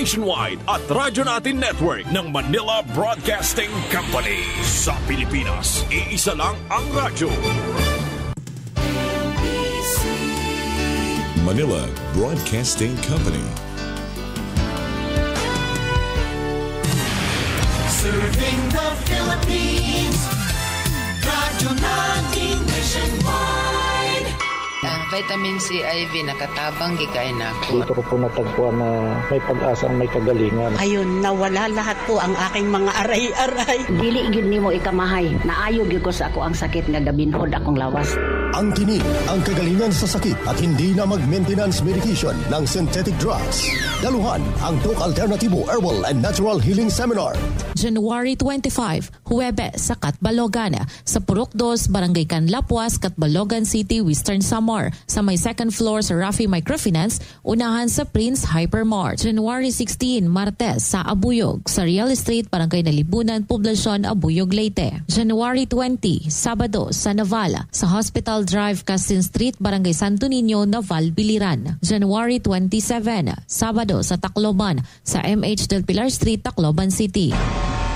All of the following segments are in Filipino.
nationwide at Radyo Natin Network ng Manila Broadcasting Company. Sa Pilipinas, iisa lang ang radyo. Manila Broadcasting Company. Serving the Philippines, Radyo Natin Nationwide. Vitamin C IV nakatabang gikay na ako. Dito ko po natagpuan na may pag-asang may kagalingan. Ayun, nawala lahat po ang aking mga aray-aray. Dili gyud nimo ikamahay. Naayo gyud ko sa ako ang sakit nga gabinhod akong lawas. Ang tinig, ang kagalingan sa sakit at hindi na mag-maintenance medication ng synthetic drugs. Daluhan ang Doc Alternativo Herbal and Natural Healing Seminar. January 25, Huwebes sa Catbalogan, sa Purok 2, Barangay Canlapuas, Catbalogan City, Western Samar. Sa may second floor sa Rafi Microfinance, unahan sa Prince Hypermart. January 16, Martes sa Abuyog, sa Real Estate, Barangay Nalibunan, Poblacion, Abuyog, Leyte. January 20, Sabado sa Navala, sa Hospital Drive, Castin Street, Barangay Santo Niño, Naval, Biliran. January 27, Sabado sa Tacloban, sa MH Del Pilar Street, Tacloban City.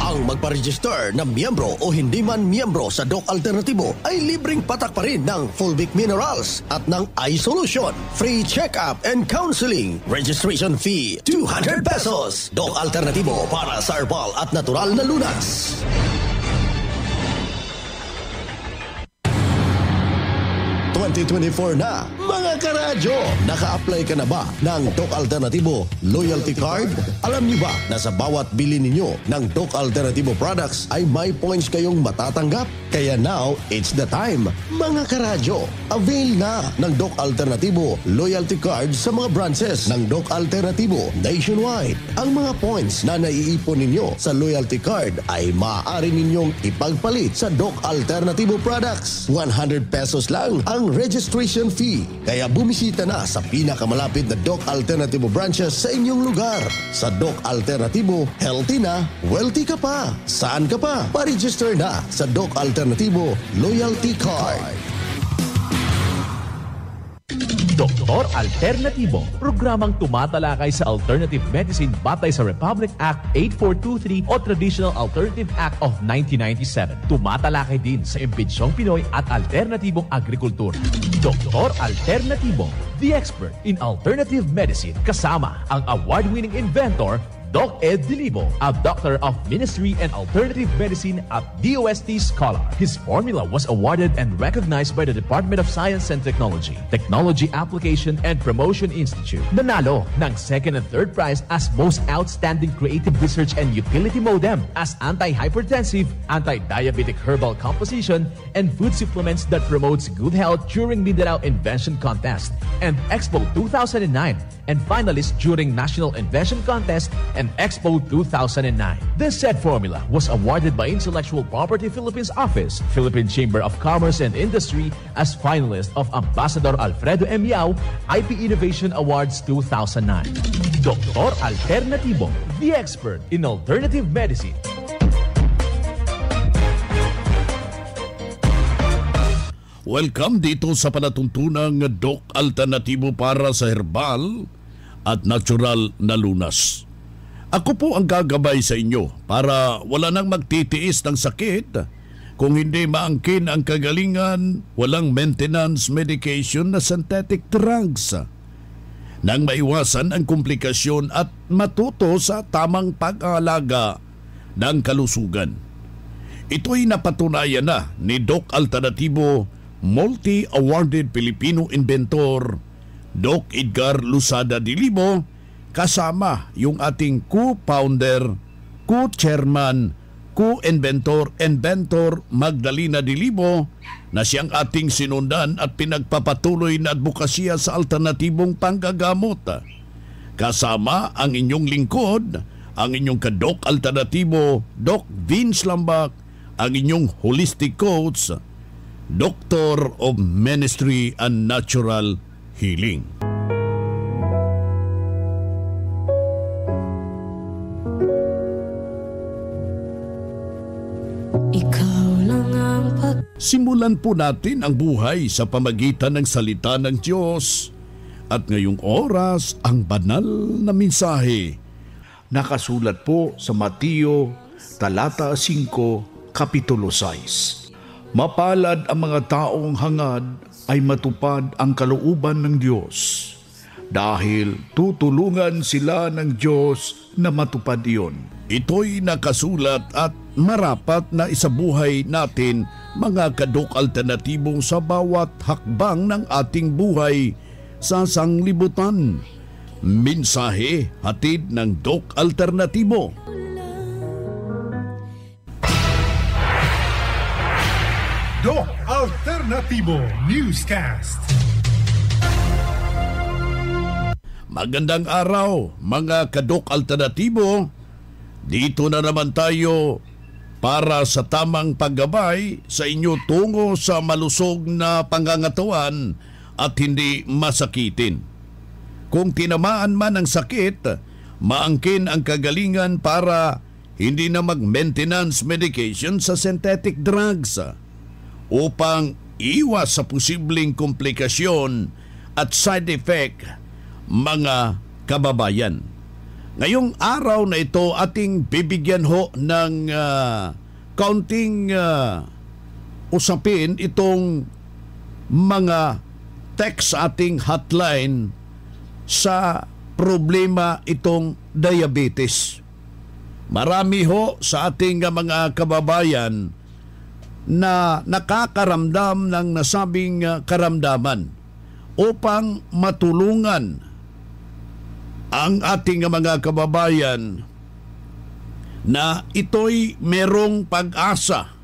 Ang magpa-register na miyembro o hindi man miyembro sa Doc Alternativo ay libreng patak pa rin ng Fulvic Minerals at ng iSolution. Free check-up and counseling. Registration fee, 200 pesos. Doc Alternativo para sa herbal at natural na lunas. ...2024 na, mga karadyo! Naka-apply ka na ba ng Doc Alternativo Loyalty Card? Alam niyo ba na sa bawat bili ninyo ng Doc Alternativo products ay may points kayong matatanggap? Kaya now, it's the time, mga karadyo! Avail na ng Doc Alternativo Loyalty Card sa mga branches ng Doc Alternativo nationwide. Ang mga points na naiipon ninyo sa Loyalty Card ay maaari ninyong ipagpalit sa Doc Alternativo products. 100 pesos lang ang registration fee. Kaya bumisita na sa pinakamalapit na Doc Alternativo branches sa inyong lugar. Sa Doc Alternativo, healthy na, wealthy ka pa. Saan ka pa? Pa-register na sa Doc Alternativo Loyalty Card. Doktor Alternativo, programang tumatalakay sa alternative medicine batay sa Republic Act 8423 o Traditional Alternative Act of 1997. Tumatalakay din sa imbitsyong Pinoy at alternatibong agrikultura. Doktor Alternativo, the expert in alternative medicine, kasama ang award-winning inventor Doc Ed Dilibo, a doctor of ministry and alternative medicine at DOST Scholar. His formula was awarded and recognized by the Department of Science and Technology, Technology Application and Promotion Institute. Nanalo ng second and third prize as Most Outstanding Creative Research and Utility Modem as Anti-Hypertensive, Anti-Diabetic Herbal Composition, and Food Supplements that promotes good health during Mindanao Invention Contest and Expo 2009, and finalist during National Invention Contest and Expo 2009. This said formula was awarded by Intellectual Property Philippines Office, Philippine Chamber of Commerce and Industry as finalist of Ambassador Alfredo M. Yao IP Innovation Awards 2009. Doktor Alternativo, the expert in alternative medicine. Welcome dito sa palatuntunang Doc Alternativo para sa herbal at natural na lunas. Ako po ang gagabay sa inyo para wala nang magtitiis ng sakit. Kung hindi maangkin ang kagalingan, walang maintenance medication na synthetic drugs. Nang maiwasan ang komplikasyon at matuto sa tamang pag-aalaga ng kalusugan. Ito'y napatunayan na ni Doc Alternativo, multi-awarded Filipino inventor Doc Edgar Lusada Dilibo, kasama yung ating co-founder, co-chairman, co-inventor, inventor Magdalena Dilibo, na siyang ating sinundan at pinagpapatuloy na advokasya sa alternatibong panggagamot. Kasama ang inyong lingkod, ang inyong ka-Doc Alternativo, Doc Vince Lambak, ang inyong holistic coach, Doctor of Ministry and Natural Healing. Simulan po natin ang buhay sa pamagitan ng salita ng Diyos. At ngayong oras, ang banal na mensahe nakasulat po sa Mateo talata 5, kapitulo 6. Mapalad ang mga taong hangad ay matupad ang kalooban ng Diyos, dahil tutulungan sila ng Diyos na matupad iyon. Ito'y nakasulat at marapat na isabuhay natin, mga kadok alternatibo, sa bawat hakbang ng ating buhay sa sanglibutan. Mensahe hatid ng Dok Alternatibo. Dok Alternatibo Newscast. Magandang araw, mga kadok alternatibo. Dito na naman tayo para sa tamang paggabay sa inyo tungo sa malusog na pangangatawan at hindi masakitin. Kung tinamaan man ng sakit, maangkin ang kagalingan para hindi na mag-maintenance medication sa synthetic drugs upang iwas sa posibleng komplikasyon at side effect, mga kababayan. Ngayong araw na ito, ating bibigyan ho ng kaunting usapin itong mga text ating hotline sa problema itong diabetes. Marami ho sa ating mga kababayan na nakakaramdam ng nasabing karamdaman. Upang matulungan ang ating mga kababayan na ito'y merong pag-asa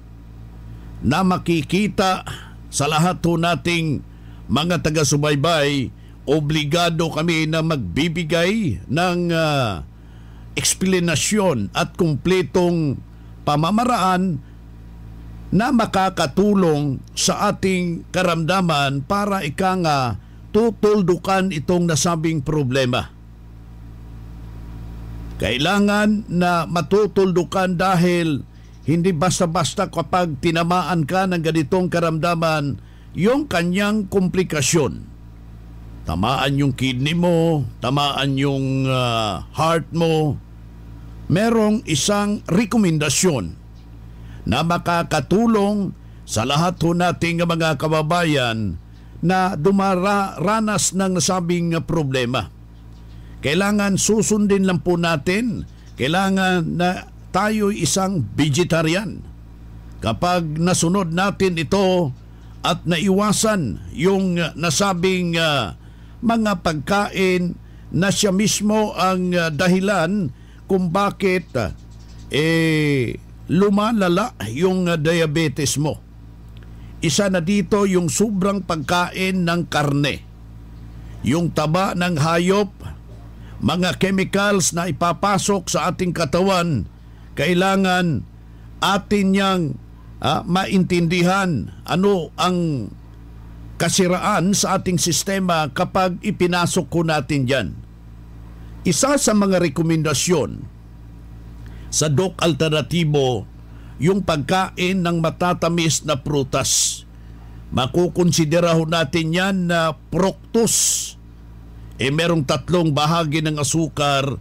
na makikita sa lahat ho nating mga taga-subaybay, obligado kami na magbibigay ng eksplanasyon at kumpletong pamamaraan na makakatulong sa ating karamdaman para ika nga tutuldukan itong nasabing problema. Kailangan na matutuldukan dahil hindi basta-basta kapag tinamaan ka ng ganitong karamdaman yung kanyang komplikasyon. Tamaan yung kidney mo, tamaan yung heart mo. Merong isang rekomendasyon na makakatulong sa lahat ho nating mga kababayan na dumaranas ng nasabing problema. Kailangan susundin lang po natin, kailangan na tayo'y isang vegetarian. Kapag nasunod natin ito at naiwasan yung nasabing mga pagkain na siya mismo ang dahilan kung bakit lumalala yung diabetes mo. Isa na dito yung sobrang pagkain ng karne, yung taba ng hayop, mga chemicals na ipapasok sa ating katawan. Kailangan atin niyang maintindihan ano ang kasiraan sa ating sistema kapag ipinasok ko natin yan. Isa sa mga rekomendasyon sa Dok Alternatibo, yung pagkain ng matatamis na prutas. Makukonsidera ho natin yan na fructose. Merong 3 bahagi ng asukar,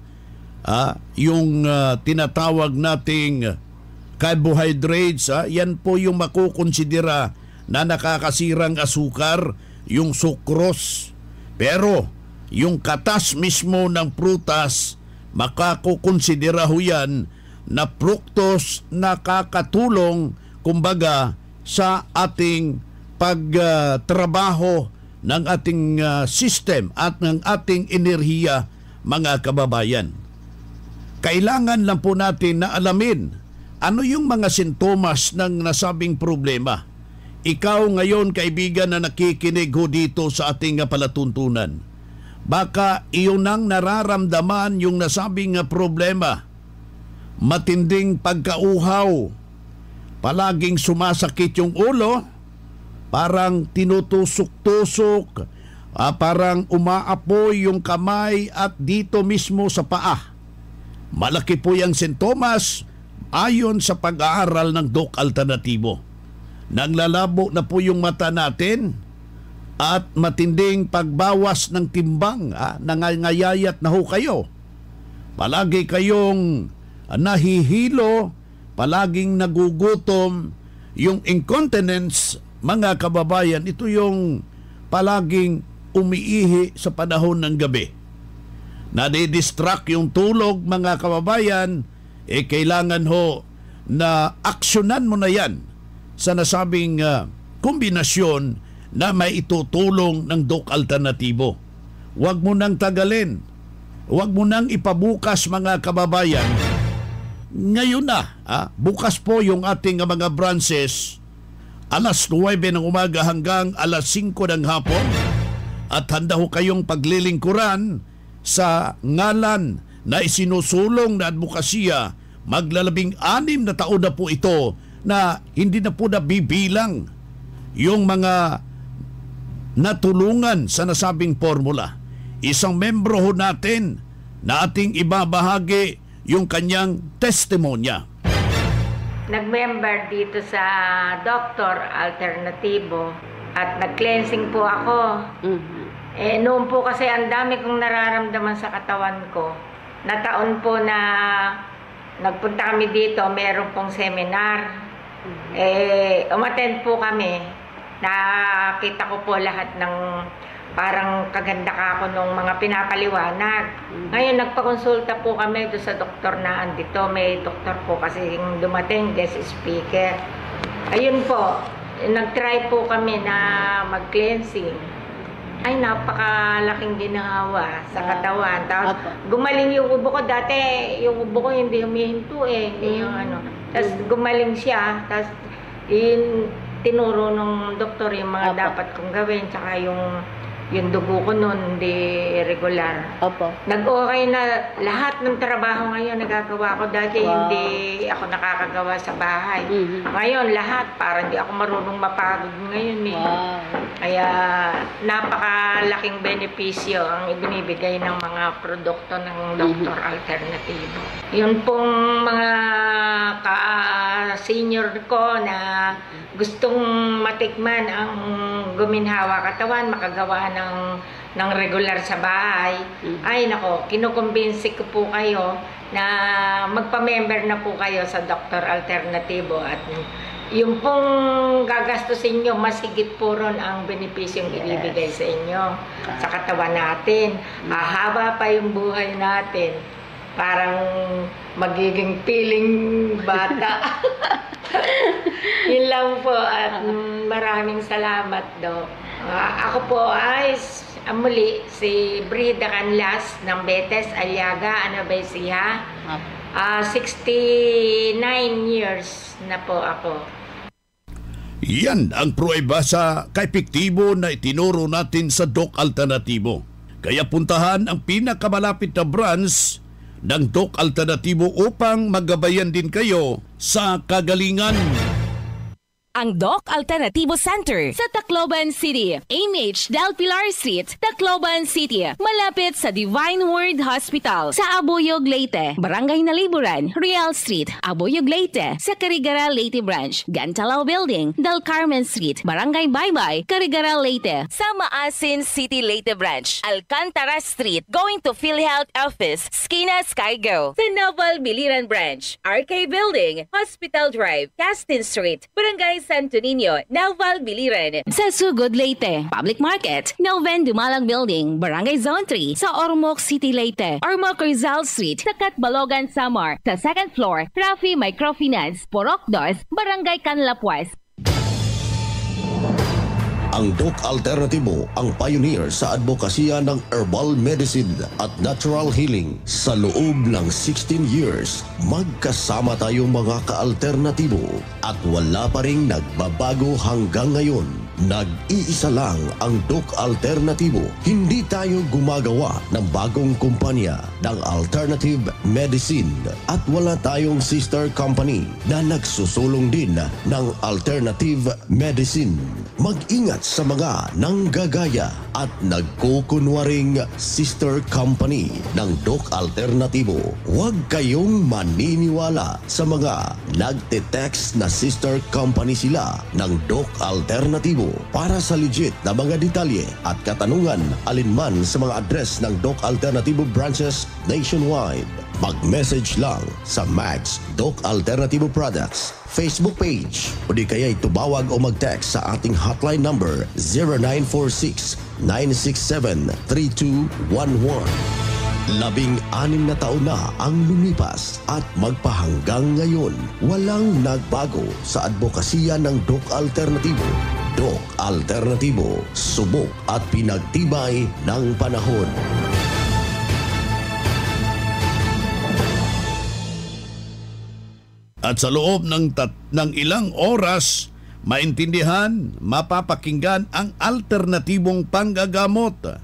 yung tinatawag nating carbohydrates, yan po yung makukonsidera na nakakasirang asukar, yung sucrose. Pero yung katas mismo ng prutas, makakukonsidera ho yan na fructose, nakakatulong kumbaga sa ating pagtrabaho ng ating system at ng ating enerhiya, mga kababayan. Kailangan lang po natin na alamin ano yung mga sintomas ng nasabing problema. Ikaw ngayon, kaibigan na nakikinig ho dito sa ating palatuntunan, baka iyon ang nararamdaman yung nasabing problema. Matinding pagkauhaw, palaging sumasakit yung ulo, parang tinutusok-tusok, parang umaapoy yung kamay at dito mismo sa paa. Malaki po yung sintomas ayon sa pag-aaral ng Dok Alternatibo. Nanglalabo na po yung mata natin at matinding pagbawas ng timbang, nangangayayat na ho kayo. palagi kayong nahihilo, palaging nagugutom, yung incontinence, mga kababayan, ito yung palaging umiihi sa panahon ng gabi. Nadidistract yung tulog, mga kababayan, kailangan ho na aksyonan mo na yan sa nasabing kombinasyon na may itutulong ng Doc Alternatibo. Huwag mo nang tagalin. Huwag mo nang ipabukas, mga kababayan. Ngayon na, bukas po yung ating mga branches, alas 9 ng umaga hanggang alas 5 ng hapon. At handa ho kayong paglilingkuran sa ngalan na isinusulong na advokasya. Maglalabing 6 na taon na po ito na hindi na po nabibilang yung mga natulungan sa nasabing formula. Isang membro ho natin na ating ibabahagi yung kanyang testimonya. Nag-member dito sa Dr. Alternatibo at nag-cleansing po ako. Noon po kasi ang dami kong nararamdaman sa katawan ko. Nataon po na nagpunta kami dito, meron pong seminar. Umattend po kami. Nakita ko po lahat ng parang kaganda ka ako nung mga pinapaliwanag. Ngayon, nagpakonsulta po kami doon sa doktor na andito. May doktor po kasi dumating, guest speaker. Ayun po, nag-try po kami na mag-cleansing. Ay, napakalaking ginawa sa katawan. Tapos, gumaling yung ubo ko. Dati, yung ubo ko hindi humihinto yung ano. Tapos, gumaling siya. Tapos, tinuro ng doktor yung mga dapat kong gawin. Tsaka yung dugo ko noon hindi regular. Nag-okay na lahat ng trabaho ngayon nagagawa ko. Dati hindi ako nakakagawa sa bahay. Ngayon lahat, parang hindi ako marunong mapagod ngayon. Kaya napakalaking benepisyo ang ibinibigay ng mga produkto ng Dr. Alternatibo. Yun pong mga ka-senior ko na gustong matikman ang guminhawa katawan, makagawa ng regular sa bahay. Ay nako, kinukumbinsi ko po kayo na magpa-member na po kayo sa Dr. Alternatibo at yung pong gagastusin nyo, mas higit po ron ang benepisyong ibibigay sa inyo sa katawan natin. Haba pa yung buhay natin. Parang magiging piling bata. Yun lang po at maraming salamat, Doc. Ako po ay muli si Brida Canlas ng Betes, Aliaga, Anabaysiha. 69 years na po ako. Yan ang pruweba sa kaepektibo na itinuro natin sa Doc Alternatibo. Kaya puntahan ang pinakamalapit na branch ng Doc Alternatibo upang magabayan din kayo sa kagalingan. Ang Doc Alternatibo Center sa Tacloban City, AMH Del Pilar Street, Tacloban City, malapit sa Divine Word Hospital sa Abuyog, Leyte, Barangay Naliburan, Real Street, Abuyog, Leyte, sa Carigara, Leyte Branch, Gantalao Building, Del Carmen Street, Barangay Baybay, Carigara, Leyte, sa Maasin City, Leyte Branch, Alcantara Street, going to PhilHealth Office, Skina Skygo, sa Naval Biliran Branch, RK Building, Hospital Drive, Castin Street, Barangay Santo Niño, Naval Biliran. Sa Sugod, Leyte, Public Market, Noven Dumalang Building, Barangay Zone 3, sa Ormoc City, Leyte, Ormoc Rizal Street, sa Catbalogan, Samar, sa second floor, Rafi Microfinance, Porok 2, Barangay Canlapuas. Ang Doc Alternatibo ang pioneer sa advokasya ng herbal medicine at natural healing. Sa loob ng 16 years, magkasama tayong mga ka-alternatibo at wala pa ring nagbabago hanggang ngayon. Nag-iisa lang ang Doc Alternatibo. Hindi tayo gumagawa ng bagong kumpanya ng alternative medicine at wala tayong sister company na nagsusulong din ng alternative medicine. Mag-ingat sa mga nanggagaya at nagkukunwaring sister company ng Doc Alternatibo. Huwag kayong maniniwala sa mga nagte-text na sister company sila ng Doc Alternatibo. Para sa legit na mga detalye at katanungan, alinman sa mga address ng Doc Alternatibo branches nationwide. Mag-message lang sa Max Doc Alternativo Products Facebook page o di kaya'y tumawag o mag-text sa ating hotline number 0946-967-3211. 16 na taon na ang lumipas at magpahanggang ngayon, walang nagbago sa advokasya ng Doc Alternativo. Doc Alternativo, subok at pinagtibay ng panahon. At sa loob ng ilang oras, maintindihan, mapapakinggan ang alternatibong panggagamot.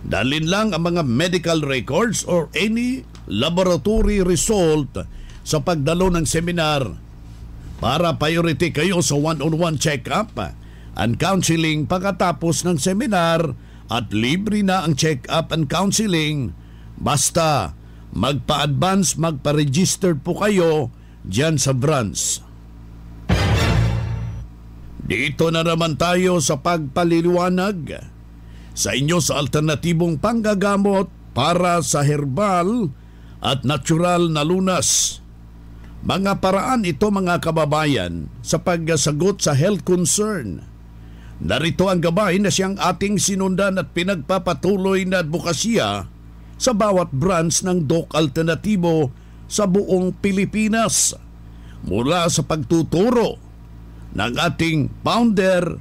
Dalhin lang ang mga medical records or any laboratory result sa pagdalo ng seminar para priority kayo sa one-on-one check-up and counseling pagkatapos ng seminar at libre na ang check-up and counseling. Basta magpa-advance, magpa-register po kayo diyan sa branch. Dito na naman tayo sa pagpaliliwanag sa inyo sa alternatibong panggagamot para sa herbal at natural na lunas. Mga paraan ito mga kababayan sa pagsagot sa health concern. Narito ang gabay na siyang ating sinundan at pinagpapatuloy na advokasya sa bawat branch ng Doc Alternativo sa buong Pilipinas. Mula sa pagtuturo ng ating founder,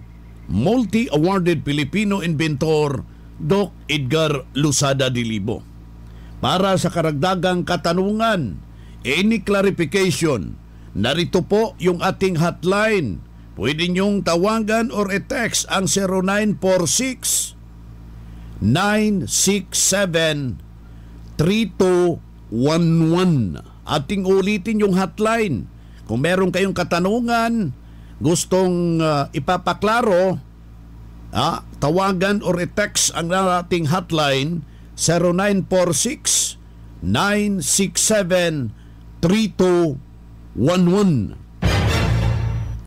multi-awarded Filipino inventor, Doc Edgar Lusada Dilibo. Para sa karagdagang katanungan, any clarification, narito po yung ating hotline. Pwede niyong tawagan or i-text ang 0946 967 3211. Ating ulitin yung hotline. Kung meron kayong katanungan, gustong ipapaklaro, tawagan or i-text ang ating hotline 0946 967 3211.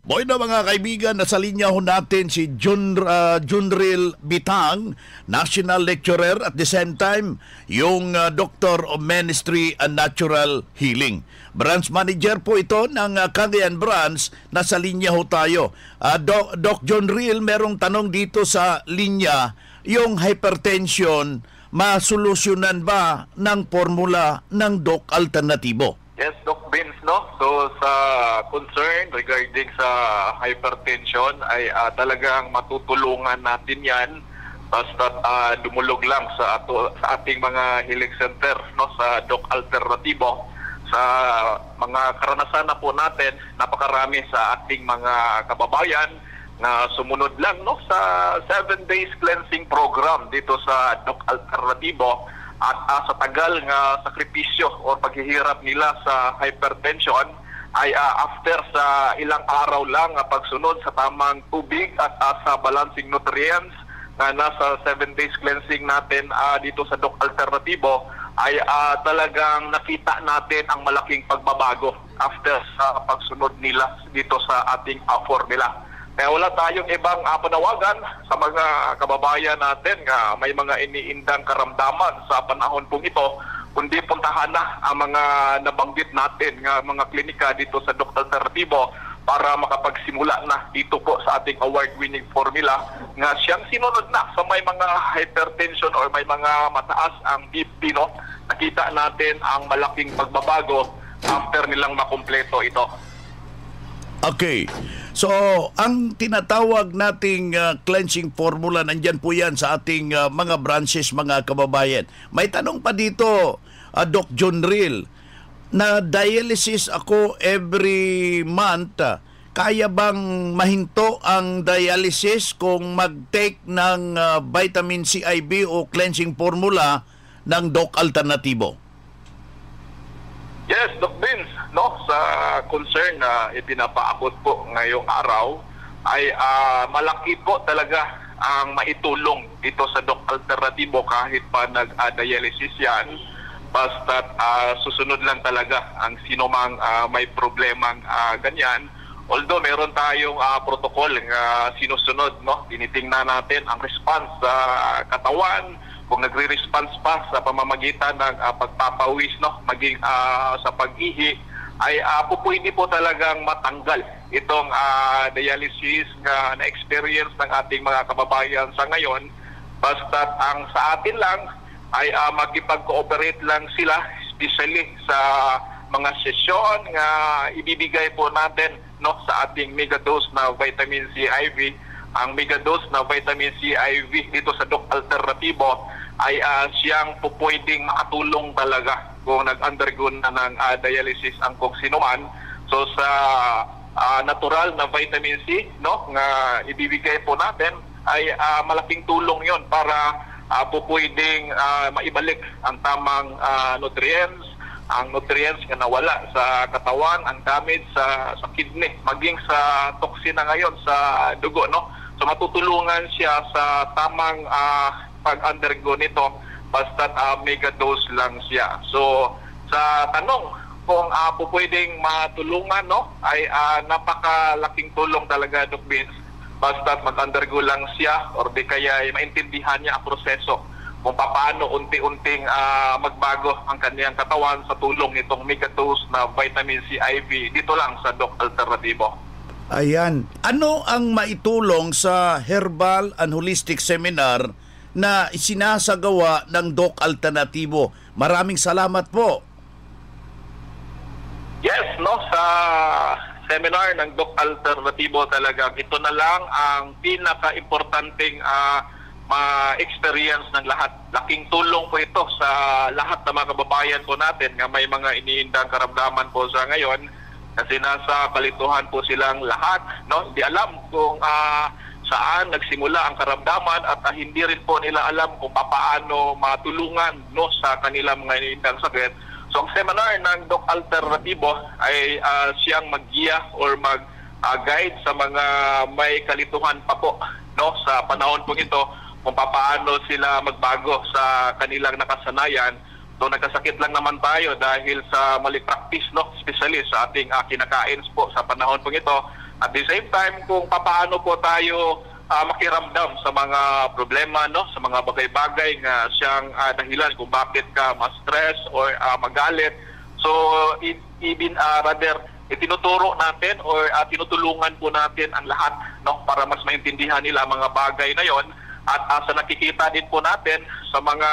Boy na mga kaibigan, nasa linya ho natin si Junril Bitang, National Lecturer at the same time yung Doctor of Ministry and Natural Healing. Branch Manager po ito ng Cagayan Branch. Nasa linya ho tayo. Doc Junril, merong tanong dito sa linya, yung hypertension, masolusyonan ba ng formula ng Doc Alternativo? Yes, Doc Vince, no? So sa concern regarding sa hypertension ay talagang matutulungan natin yan basta dumulog lang sa ating mga healing center, no, sa Doc Alternativo. Sa mga karanasan na po natin, napakarami sa ating mga kababayan na sumunod lang, no, sa 7 days cleansing program dito sa Doc Alternativo. At sa tagal nga sakripisyo o paghihirap nila sa hypertension ay after sa ilang araw lang pagsunod sa tamang tubig at sa balancing nutrients na nasa 7 days cleansing natin dito sa Doc Alternativo ay talagang nakita natin ang malaking pagbabago after sa pagsunod nila dito sa ating formula. Kaya wala tayong ibang panawagan sa mga kababayan natin nga may mga iniindang karamdaman sa panahon pong ito, kundi puntahan na ang mga nabanggit natin nga mga klinika dito sa Doc Alternativo para makapagsimula na dito po sa ating award-winning formula nga siyang sinunod na sa may mga hypertension or may mga mataas ang BP, no? Nakita natin ang malaking pagbabago after nilang makumpleto ito. Okay. So, ang tinatawag nating cleansing formula, nandyan po yan sa ating mga branches, mga kababayan. May tanong pa dito, Doc Junril, na dialysis ako every month. Kaya bang mahinto ang dialysis kung mag-take ng vitamin C IV o cleansing formula ng Doc Alternativo? Yes, Doc Vince, no, sa concern na ipinapaabot po ngayong araw ay malaki po talaga ang maitulong dito sa Doc Alternativo kahit pa nag-dialysis yan. Basta susunod lang talaga ang sino mang may problemang ganyan. Although meron tayong protocol na sinusunod, no, tinitingnan natin ang response sa katawan, kung nagre-response pa sa pamamagitan ng pagpapawis, no, maging sa pag-ihi, ay pwede po talagang matanggal itong dialysis na experience ng ating mga kababayan sa ngayon. Basta ang sa atin lang ay makipag-cooperate lang sila, especially sa mga sesyon nga ibibigay po natin, no, sa ating megadose na vitamin C IV. Ang megadose na vitamin C IV dito sa Doc Alternatibo ay siyang pwedeng makatulong talaga kung nag-undergo na ng dialysis ang kung sino man. So sa natural na vitamin C, no, nga ibibigay po natin ay malaking tulong yon para pwedeng maibalik ang tamang nutrients, ang nutrients na nawala sa katawan, ang damage sa kidney, maging sa toksina ngayon sa dugo, no. So matutulungan siya sa tamang pag-undergo nito basta't megadose lang siya. So sa tanong kung pwedeng matulungan, no, ay napakalaking tulong talaga, Doc Vince, basta't mag-undergo lang siya or di kaya maintindihan niya ang proseso kung paano unti-unting magbago ang kaniyang katawan sa tulong nitong megadose na vitamin C IV dito lang sa Doc Alternatibo. Ayan. Ano ang maitulong sa Herbal and Holistic Seminar na isinasagawa ng Doc Alternatibo? Maraming salamat po. Yes, no, sa seminar ng Doc Alternatibo talaga, ito na lang ang pinaka-importanting ma-experience ng lahat. Laking tulong po ito sa lahat ng mga kababayan po natin nga may mga iniindang karamdaman po sa ngayon. Kasi nasa kalituhan po silang lahat, no? Hindi alam kung saan nagsimula ang karamdaman at hindi rin po nila alam kung paano matulungan, no, sa kanilang mga iniindang sakit. So ang seminar ng Doc Alternatibo ay siyang mag-giya or mag-guide sa mga may kalituhan pa po, no, sa panahon po ito kung paano sila magbago sa kanilang nakasanayan. So nagkasakit lang naman tayo dahil sa mali practice, no, especially sa ating kinakain po sa panahon po ito. At the same time, kung paano po tayo makiramdam sa mga problema, no, sa mga bagay-bagay na siyang dahilan kung bakit ka ma-stress or magalit. So even rather itinuturo natin or tinutulungan po natin ang lahat, no, para mas maintindihan nila mga bagay na yon. At sa nakikita din po natin sa mga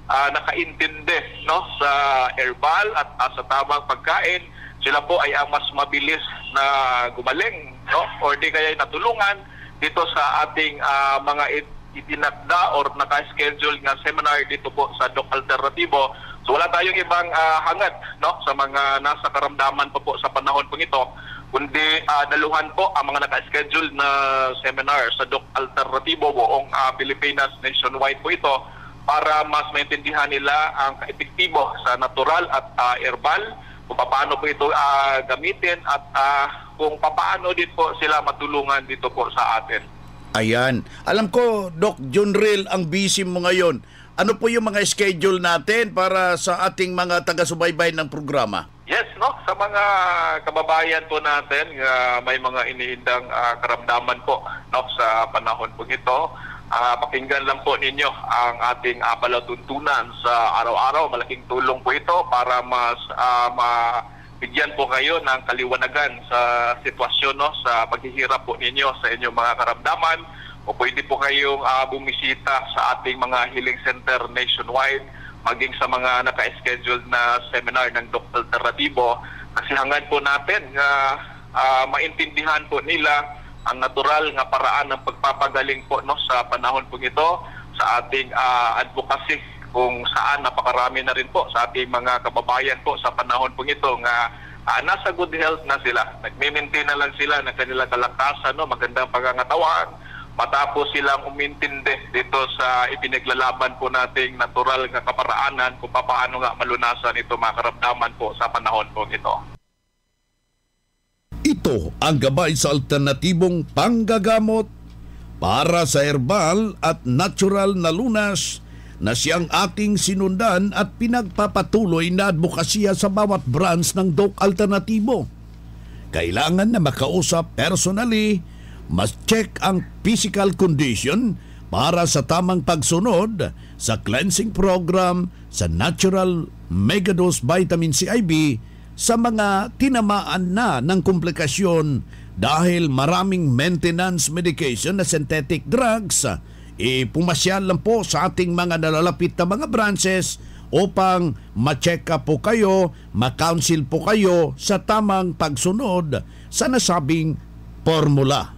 nakaintindi, no, sa herbal at sa tamang pagkain, sila po ay ang mas mabilis na gumaling, no, or di kaya natulungan dito sa ating mga itinakda or naka-schedule nga seminar dito po sa Doc Alternatibo. So wala tayong ibang hangad, no, sa mga nasa karamdaman po sa panahon po ito, kundi daluhan po ang mga naka-schedule na seminar sa Doc Alternatibo buong Pilipinas, nationwide po ito, para mas maintindihan nila ang kaepektibo sa natural at herbal, kung paano po ito gamitin at kung paano din po sila matulungan dito po sa atin. Ayan. Alam ko, Doc Junril, ang busy mo ngayon. Ano po yung mga schedule natin para sa ating mga taga-subaybay ng programa? Yes, no, sa mga kababayan po natin, may mga iniindang karamdaman po, no, sa panahon po ito. Pakinggan lang po ninyo ang ating palatuntunan sa araw-araw. Malaking tulong po ito para mas mabigyan po kayo ng kaliwanagan sa sitwasyon, no, sa paghihirap po ninyo sa inyong mga karamdaman. O pwede po kayong bumisita sa ating mga healing center nationwide, maging sa mga naka-schedule na seminar ng Doc Alternatibo. Kasi hangad po natin na maintindihan po nila ang natural nga paraan ng pagpapagaling po, no, sa panahon po ito, sa ating advocacy kung saan napakarami na rin po sa ating mga kababayan po sa panahon po ito nga nasa good health na sila. Nagme-maintain na lang sila ng kanilang kalakasan, no, magandang pangangatawan, matapos silang umintindi dito sa ipinaglalaban po nating natural nga kaparaanan kung paano nga malunasan ito mga karamdaman po sa panahon po ito. Ito ang gabay sa alternatibong panggagamot para sa herbal at natural na lunas na siyang ating sinundan at pinagpapatuloy na advokasya sa bawat branch ng Doc Alternatibo. Kailangan na makausap personally, mas check ang physical condition para sa tamang pagsunod sa cleansing program, sa natural megadose vitamin CIB sa mga tinamaan na ng komplikasyon dahil maraming maintenance medication na synthetic drugs. Pumasyal lang po sa ating mga nalalapit na mga branches upang ma-check up po kayo, ma-counsel po kayo sa tamang pagsunod sa nasabing formula.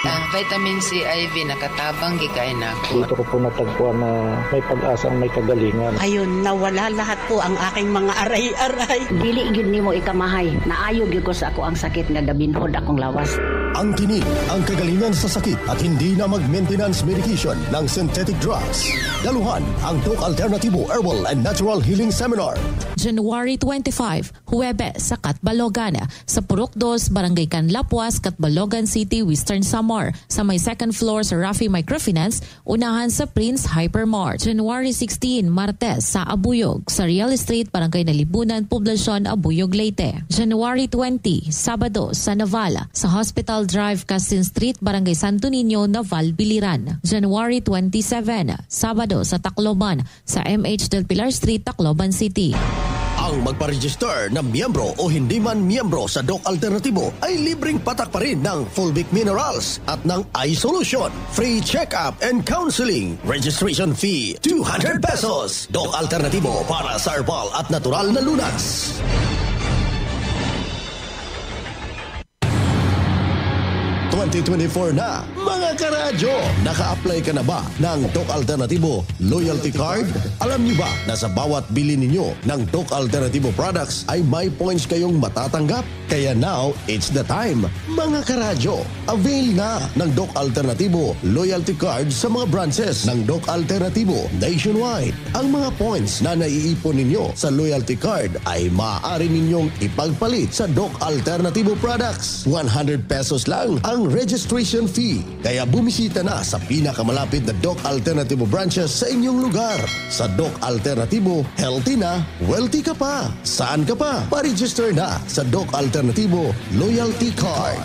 Ang vitamin C IV nakatabang gikain ako. Dito ko po natagpuan na may pag-asang may kagalingan. Ayun, nawala lahat po ang aking mga aray-aray. Dili gyud nimo ikamahay. Naayo gyud ko sa ako ang sakit nga gabinhod akong lawas. Ang tinig, ang kagalingan sa sakit at hindi na mag-maintenance medication ng synthetic drugs. Daluhan ang Doc Alternatibo Herbal and Natural Healing Seminar. January 25, Huwebes sa Catbalogan, sa Purok 2, Barangay Canlapuas, Catbalogan City, Western Samar, sa may second floor sa Rafi Microfinance, unahan sa Prince Hypermart. January 16, Martes sa Abuyog, sa Real Estate, Barangay Nalibunan, Poblacion, Abuyog, Leyte. January 20, Sabado sa Navala, sa Hospital Drive, Castin Street, Barangay Santo Niño, Naval, Biliran. January 27, Sabado sa Tacloban, sa MH Del Pilar Street, Tacloban City. Ang magpa-register na miyembro o hindi man miyembro sa Doc Alternatibo ay libreng patak pa rin ng Fulvic Minerals at ng iSolution. Free check-up and counseling. Registration fee, 200 pesos. Doc Alternatibo para sa herbal at natural na lunas. na, mga karadyo! Naka-apply ka na ba ng Doc Alternatibo Loyalty Card? Alam niyo ba na sa bawat bili ninyo ng Doc Alternatibo products ay may points kayong matatanggap? Kaya now, it's the time. Mga karadyo, avail na ng Doc Alternatibo Loyalty Card sa mga branches ng Doc Alternatibo nationwide. Ang mga points na naiipon ninyo sa Loyalty Card ay maaari ninyong ipagpalit sa Doc Alternatibo products. 100 pesos lang ang registration fee. Kaya bumisita na sa pinakamalapit na Doc Alternatibo branches sa inyong lugar. Sa Doc Alternatibo, healthy na, wealthy ka pa. Saan ka pa? Pa-register na sa Doc Alternatibo Loyalty Card.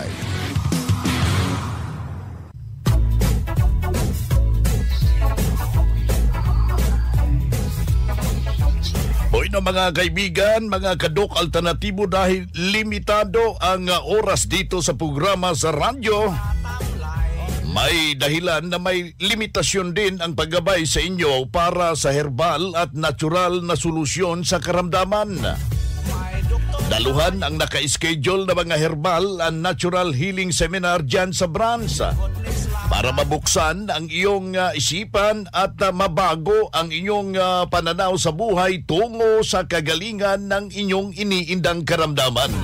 Hoy na mga kaibigan, mga ka-Doc Alternatibo, dahil limitado ang oras dito sa programa sa radyo, may dahilan na may limitasyon din ang paggabay sa inyo para sa herbal at natural na solusyon sa karamdaman. Daluhan ang naka-schedule na mga herbal and natural healing seminar dyan sa branch para mabuksan ang iyong isipan at mabago ang inyong pananaw sa buhay tungo sa kagalingan ng inyong iniindang karamdaman.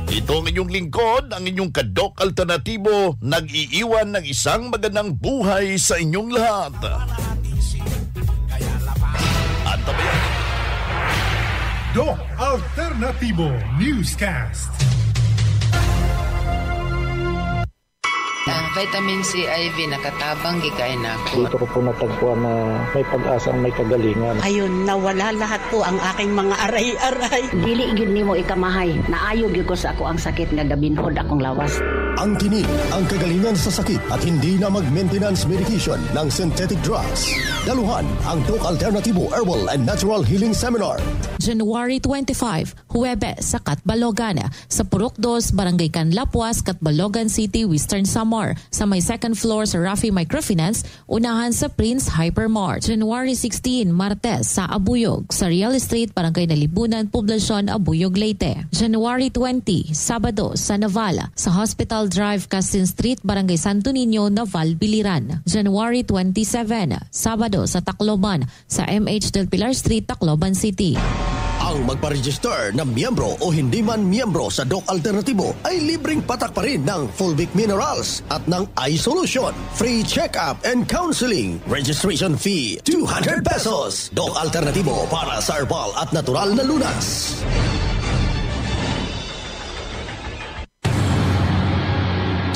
Ito ang inyong lingkod, ang inyong ka-Doc Alternatibo, nag-iiwan ng isang magandang buhay sa inyong lahat. Antabayan. Doc Alternatibo Newscast. Ang vitamin C IV nakatabang gikain ako. Dito ko po natagpuan na may pag-asang may kagalingan. Ayun, nawala lahat po ang aking mga aray-aray. Dili gyud nimo ikamahay. Naayo gyud ko sa ako ang sakit nga gabinhod akong lawas. Ang tinig, ang kagalingan sa sakit at hindi na mag-maintenance medication ng synthetic drugs. Daluhan ang Doc Alternatibo Herbal and Natural Healing Seminar. January 25, Huwebes sa Catbalogan, sa Purok 2, Barangay Canlapuas, Catbalogan City, Western Samar, sa may second floor sa Rafi Microfinance, unahan sa Prince Hypermart. January 16, Martes sa Abuyog, sa Real Estate, Barangay Nalibunan, Poblacion, Abuyog, Leyte. January 20, Sabado sa Navala, sa Hospital Drive, Castin Street, Barangay Santo Niño, Naval, Biliran. January 27, Sabado sa Tacloban, sa MH Del Pilar Street, Tacloban City. Ang magpa-register na miyembro o hindi man miyembro sa Doc Alternatibo ay libreng patak pa rin ng Fulvic Minerals at ng iSolution. Free check-up and counseling. Registration fee, 200 pesos. Doc Alternatibo para sa herbal at natural na lunas.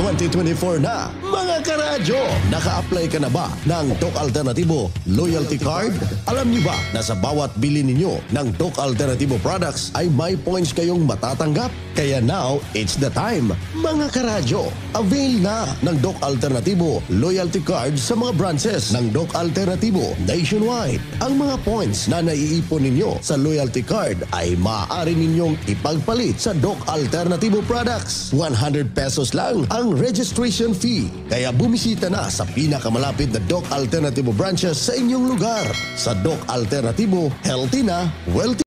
2024 na. Mga karadyo, naka-apply ka na ba ng Doc Alternatibo Loyalty Card? Alam niyo ba na sa bawat bili ninyo ng Doc Alternatibo products ay may points kayong matatanggap? Kaya now, it's the time. Mga karadyo, avail na ng Doc Alternatibo Loyalty Card sa mga branches ng Doc Alternatibo nationwide. Ang mga points na naiipon ninyo sa Loyalty Card ay maaari ninyong ipagpalit sa Doc Alternatibo products. 100 pesos lang ang registration fee. Kaya bumisita na sa pinakamalapit na Doc Alternatibo branches sa inyong lugar. Sa Doc Alternatibo, healthy na, wealthy